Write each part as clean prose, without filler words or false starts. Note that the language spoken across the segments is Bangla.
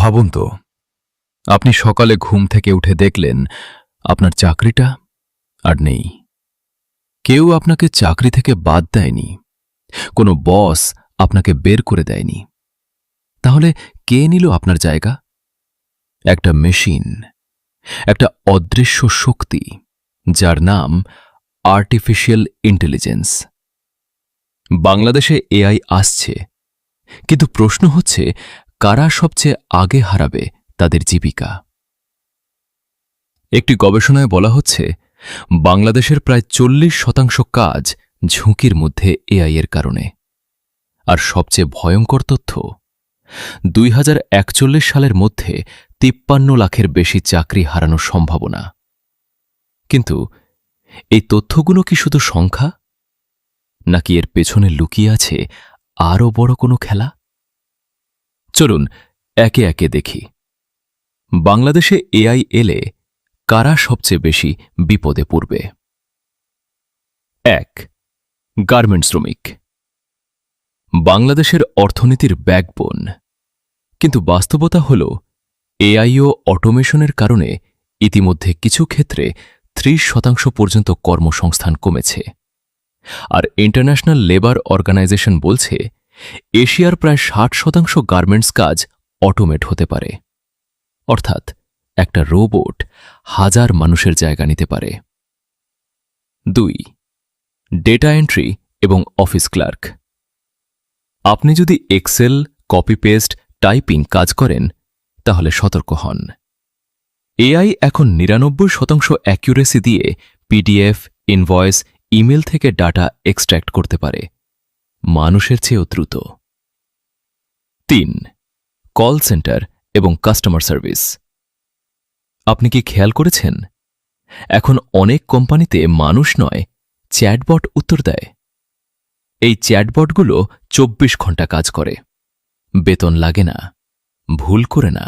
ভাবুন তো, আপনি সকালে ঘুম থেকে উঠে দেখলেন আপনার চাকরিটা আর নেই। কেউ আপনাকে চাকরি থেকে বাদ দেয়নি, কোনো বস আপনাকে বের করে দেয়নি। তাহলে কে নিল আপনার জায়গা? একটা মেশিন, একটা অদৃশ্য শক্তি, যার নাম আর্টিফিশিয়াল ইন্টেলিজেন্স। বাংলাদেশে এআই আসছে, কিন্তু প্রশ্ন হচ্ছে কারা সবচেয়ে আগে হারাবে তাদের জীবিকা। একটি গবেষণায় বলা হচ্ছে বাংলাদেশের প্রায় 40% কাজ ঝুঁকির মধ্যে এআই এর কারণে। আর সবচেয়ে ভয়ঙ্কর তথ্য, 2041 সালের মধ্যে 53 লাখের বেশি চাকরি হারানোর সম্ভাবনা। কিন্তু এই তথ্যগুলো কি শুধু সংখ্যা, নাকি এর পেছনে লুকিয়ে আছে আরও বড় কোনো খেলা? চলুন একে একে দেখি বাংলাদেশে এআই এলে কারা সবচেয়ে বেশি বিপদে পড়বে। 1. গার্মেন্টস শ্রমিক। বাংলাদেশের অর্থনীতির ব্যাকবোন, কিন্তু বাস্তবতা হল এআই ও অটোমেশনের কারণে ইতিমধ্যে কিছু ক্ষেত্রে 30% পর্যন্ত কর্মসংস্থান কমেছে। আর ইন্টারন্যাশনাল লেবার অর্গানাইজেশন বলছে এশিয়ার প্রায় 60% গার্মেন্টস কাজ অটোমেট হতে পারে। অর্থাৎ একটা রোবট হাজার মানুষের জায়গা নিতে পারে। 2. ডেটা এন্ট্রি এবং অফিস ক্লার্ক। আপনি যদি এক্সেল, কপি পেস্ট, টাইপিং কাজ করেন, তাহলে সতর্ক হন। এআই এখন 99% অ্যাকুরেসি দিয়ে পিডিএফ, ইনভয়েস, ইমেল থেকে ডাটা এক্সট্র্যাক্ট করতে পারে, মানুষের চেয়েও দ্রুত। 3. কল সেন্টার এবং কাস্টমার সার্ভিস। আপনি কি খেয়াল করেছেন এখন অনেক কোম্পানিতে মানুষ নয়, চ্যাটবট উত্তর দেয়? এই চ্যাটবটগুলো 24 ঘন্টা কাজ করে, বেতন লাগে না, ভুল করে না।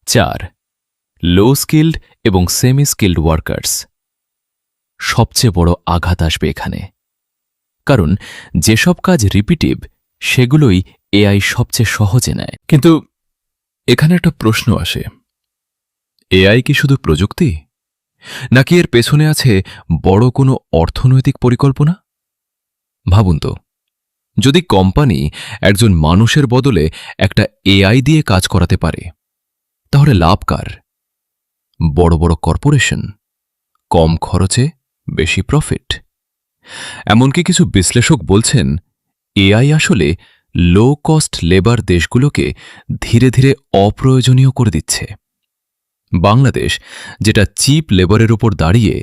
4. লো স্কিল্ড এবং সেমি স্কিল্ড ওয়ার্কার্স। সবচেয়ে বড় আঘাত আসবে এখানে, কারণ যেসব কাজ রিপিটিভ সেগুলোই এআই সবচেয়ে সহজে নেয়। কিন্তু এখানে একটা প্রশ্ন আসে, এআই কি শুধু প্রযুক্তি, নাকি এর পেছনে আছে বড় কোনো অর্থনৈতিক পরিকল্পনা? ভাবুন তো, যদি কোম্পানি একজন মানুষের বদলে একটা এআই দিয়ে কাজ করাতে পারে, তাহলে লাভ কার? বড় বড় কর্পোরেশন, কম খরচে বেশি প্রফিট। এমনকি কিছু বিশ্লেষক বলছেন এআই আসলে লো কস্ট লেবার দেশগুলোকে ধীরে ধীরে অপ্রয়োজনীয় করে দিচ্ছে। বাংলাদেশ যেটা চিপ লেবারের উপর দাঁড়িয়ে,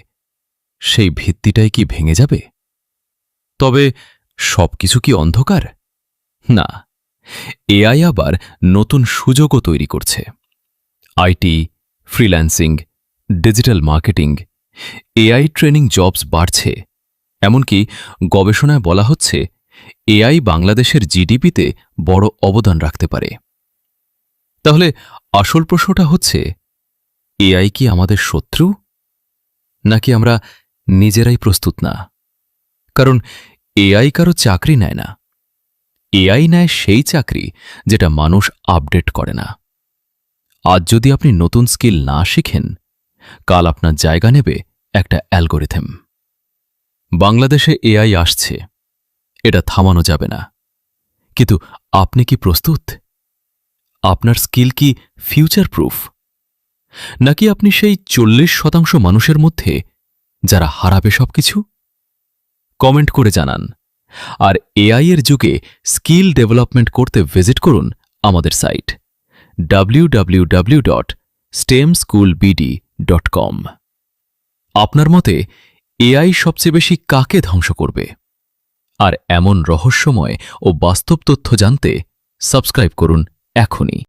সেই ভিত্তিটাই কি ভেঙে যাবে? তবে সবকিছু কি অন্ধকার? না, এআই আবার নতুন সুযোগও তৈরি করছে। IT, freelancing, digital marketing, AI training jobs বাড়ছে। এমনকি গবেষণায় বলা হচ্ছে এআই বাংলাদেশের জিডিপিতে বড় অবদান রাখতে পারে। তাহলে আসল প্রশ্নটা হচ্ছে, এআই কি আমাদের শত্রু, নাকি আমরা নিজেরাই প্রস্তুত না? কারণ এআই কারো চাকরি নেয় না, এআই নেয় সেই চাকরি যেটা মানুষ আপডেট করে না। আজ যদি আপনি নতুন স্কিল না শিখেন, কাল আপনার জায়গা নেবে একটা অ্যালগোরিথম। বাংলাদেশে এআই আসছে, এটা থামানো যাবে না। কিন্তু আপনি কি প্রস্তুত? আপনার স্কিল কি ফিউচার প্রুফ, নাকি আপনি সেই 40% মানুষের মধ্যে যারা হারাবে সবকিছু? কমেন্ট করে জানান। আর এআই এর যুগে স্কিল ডেভেলপমেন্ট করতে ভিজিট করুন আমাদের সাইট www.stemschoolbd.com। আপনার মতে এআই সবচেয়ে বেশি কাকে ধ্বংস করবে? আর এমন রহস্যময় ও বাস্তব তথ্য জানতে সাবস্ক্রাইব করুন এখনই।